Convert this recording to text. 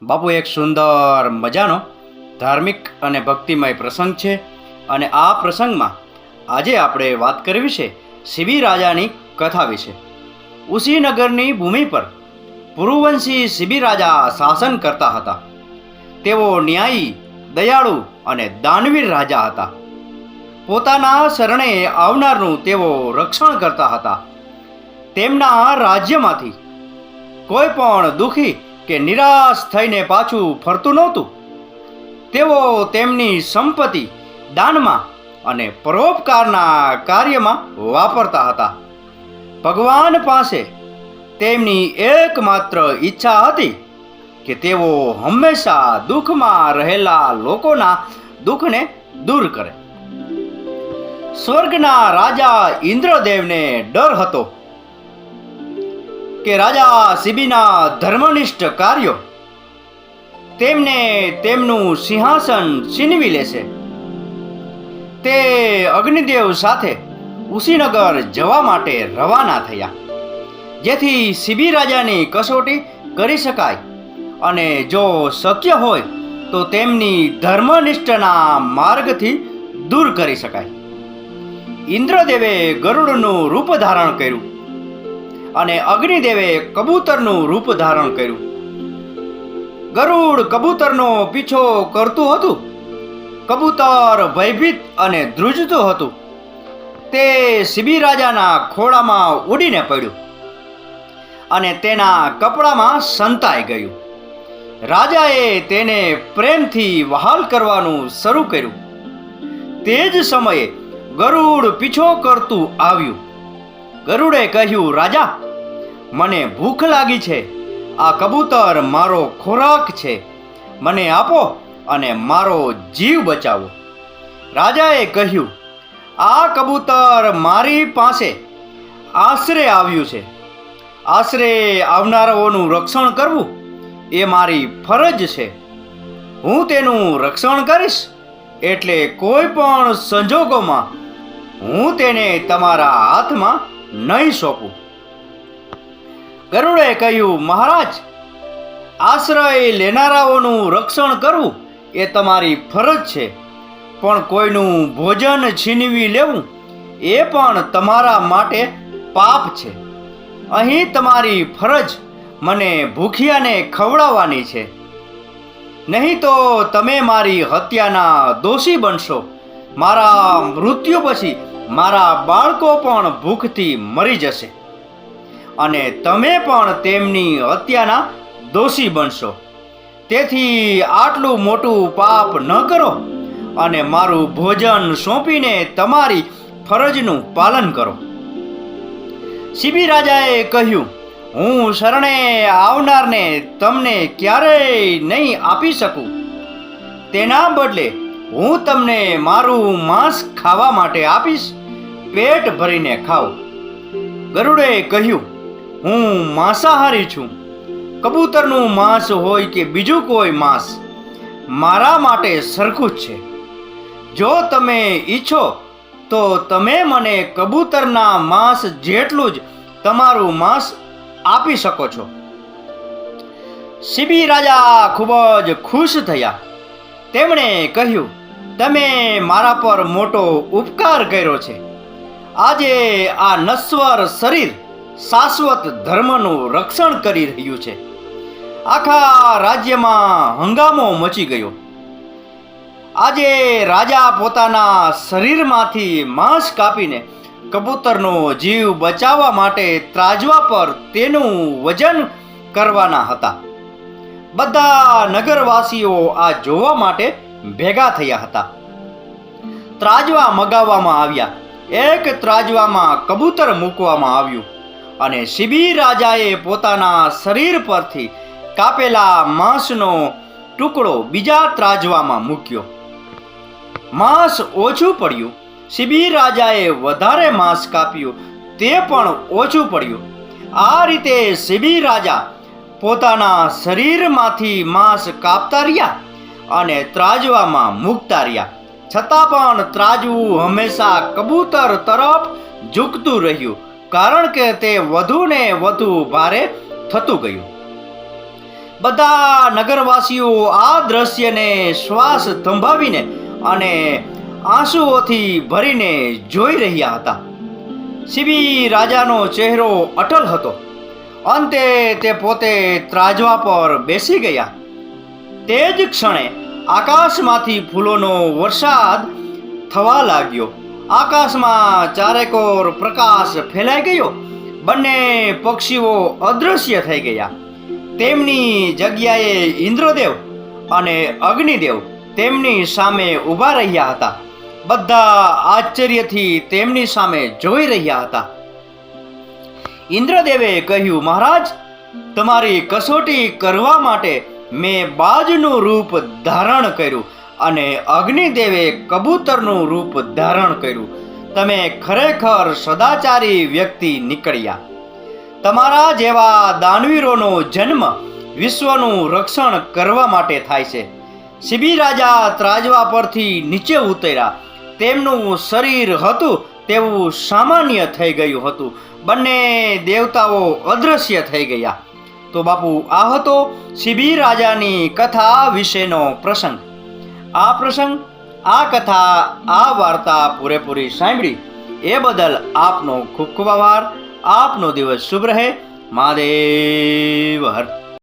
બાપુ, એક સુંદર મજાનો ધાર્મિક અને ભક્તિમય પ્રસંગ છે. અને આ પ્રસંગમાં આજે આપણે વાત કરવી છે શિબી રાજાની કથા વિશે. ઉસીનગરની ભૂમિ પર પુરુવંશી શિબી રાજા શાસન કરતા હતા. તેઓ ન્યાયી, દયાળુ અને દાનવીર રાજા હતા. પોતાના શરણે આવનારનું તેઓ રક્ષણ કરતા હતા. તેમના રાજ્યમાંથી કોઈ પણ દુઃખી કે નિરાશ થઈને પાછું ફરતું નહોતું. તેઓ તેમની સંપત્તિ દાનમાં અને પરોપકારના કાર્યમાં વાપરતા હતા. ભગવાન પાસે તેમની એકમાત્ર ઈચ્છા હતી કે તેઓ હંમેશા દુઃખમાં રહેલા લોકોના દુઃખને દૂર કરે. સ્વર્ગના રાજા ઇન્દ્રદેવને ડર હતો કે રાજા શિબીના ધર્મનિષ્ઠ કાર્યો તેમને તેમનું સિંહાસન છીનવી લેશે. તે અગ્નિદેવ સાથે ઉસીનગર જવા માટે રવાના થયા, જેથી શિબી રાજાની કસોટી કરી શકાય અને જો શક્ય હોય તો તેમની ધર્મનિષ્ઠના માર્ગથી દૂર કરી શકાય. ઇન્દ્રદેવે ગરુડનું રૂપ ધારણ કર્યું અને અગ્નિદેવે કબૂતરનું રૂપ ધારણ કર્યું. ગરુડ કબૂતરનો પીછો કરતું હતું. કબૂતર ભયભીત અને ધ્રુજતું હતું. તે શિબી રાજાના ખોળામાં ઉડીને પડ્યું અને તેના કપડામાં સંતાઈ ગયું. રાજાએ તેને પ્રેમથી વહાલ કરવાનું શરૂ કર્યું. તે જ સમયે ગરુડ પીછો કરતું આવ્યું. ગરુડે કહ્યું, રાજા, મને ભૂખ લાગી છે. આ કબૂતર મારો ખોરાક છે. મને આપો અને મારો જીવ બચાવો. રાજાએ કહ્યું, આ કબૂતર મારી પાસે આશરે આવ્યું છે. આશરે આવનારાઓનું રક્ષણ કરવું એ મારી ફરજ છે. હું તેનું રક્ષણ કરીશ, એટલે કોઈ પણ સંજોગોમાં હું તેને તમારા હાથમાં નહીં સોંપું. ગરુડે કહ્યું, મહારાજ, આશ્રય લેનારાઓનું રક્ષણ કરવું એ તમારી ફરજ છે, પણ કોઈનું ભોજન છીનવી લેવું એ પણ તમારા માટે પાપ છે. અહીં તમારી ફરજ મને ભૂખ્યાને ખવડાવવાની છે, નહીં તો તમે મારી હત્યાના દોષી બનશો. મારા મૃત્યુ પછી મારા બાળકો પણ ભૂખથી મરી જશે અને તમે પણ તેમની હત્યાના દોષી બનશો. તેથી આટલું મોટું પાપ ન કરો અને મારું ભોજન સોંપીને તમારી ફરજનું પાલન કરો. શિબી રાજાએ કહ્યું, હું શરણે આવનારને તમને ક્યારેય નહીં આપી શકું. તેના બદલે હું તમને મારું માંસ ખાવા માટે આપીશ. પેટ ભરીને ખાઓ. ગરુડે કહ્યું, હું માંસાહારી છું. કબૂતરનું માંસ હોય કે બીજું કોઈ માંસ મારા માટે સરખું જ છે. જો તમે ઈચ્છો તો તમે મને કબૂતરના માંસ જેટલું જ તમારું માંસ આપી શકો છો. શિબી રાજા ખૂબ જ ખુશ થયા. તેમણે કહ્યું, તમે મારા પર મોટો ઉપકાર કર્યો છે. આજે આ નશ્વર શરીર શાશ્વત ધર્મનું રક્ષણ કરી રહ્યું છે. આખા રાજ્યમાં હંગામો મચી ગયો. આજે રાજા પોતાના શરીરમાંથી માંસ કાપીને કબૂતરનો જીવ બચાવવા માટે ત્રાજવા પર તેનું વજન કરવાના હતા. બધા નગરવાસીઓ આ જોવા માટે ભેગા થયા હતા. ત્રાજવા મગાવવામાં આવ્યા. એક ત્રાજવામાં કબૂતર મૂકવામાં આવ્યું અને શિબી રાજાએ પોતાના શરીર પરથી કાપેલા માંસનો ટુકડો બીજા ત્રાજવામાં મૂક્યો. માંસ ઓછું પડ્યું. શિબી રાજાએ વધારે માંસ કાપ્યું, તે પણ ઓછું પડ્યું. આ રીતે શિબી રાજા પોતાના શરીરમાંથી માંસ કાપતા રહ્યા અને ત્રાજવામાં મૂકતા રહ્યા. છતાં પણ ત્રાજવું હંમેશા કબૂતર તરફ ઝૂકતું રહ્યું, કારણ કે તે વધુ ને વધુ ભારે થતું ગયું. બધા નગરવાસીઓ આ દ્રશ્યને શ્વાસ થંભાવીને અને આંસુઓથી ભરીને જોઈ રહ્યા હતા. શિબી રાજાનો ચહેરો અટલ હતો. અંતે તે પોતે ત્રાજવા પર બેસી ગયા. તે જ ક્ષણે આકાશમાંથી ફૂલોનો વરસાદ થવા લાગ્યો. આકાશમાં ચારેકોર પ્રકાશ ફેલાઈ ગયો. બંને પક્ષીઓ અદૃશ્ય થઈ ગયા. તેમની જગ્યાએ ઇન્દ્રદેવ અને અગ્નિદેવ તેમની સામે ઊભા રહ્યા હતા. બધા આશ્ચર્યથી તેમની સામે જોઈ રહ્યા હતા. ઇન્દ્રદેવે કહ્યું, મહારાજ, તમારી કસોટી કરવા માટે મેં બાજનું રૂપ ધારણ કર્યું અને અગ્નિદેવે કબૂતરનું રૂપ ધારણ કર્યું. તમે ખરેખર સદાચારી વ્યક્તિ નીકળ્યા. તમારા જેવા દાનવીરોનો જન્મ વિશ્વનું રક્ષણ કરવા માટે થાય છે. શિબી રાજા ત્રાજવા પરથી નીચે ઉતર્યા. તેમનું શરીર હતું તેવું સામાન્ય થઈ ગયું હતું. બંને દેવતાઓ અદૃશ્ય થઈ ગયા. તો બાપુ, આ હતો શિબી રાજાની કથા વિશેનો પ્રસંગ. આ કથા, આ વાર્તા પૂરેપૂરી સાંભળી એ બદલ આપનો ખૂબ ખૂબ આભાર. આપનો દિવસ શુભ રહે. મહાદેવ હર.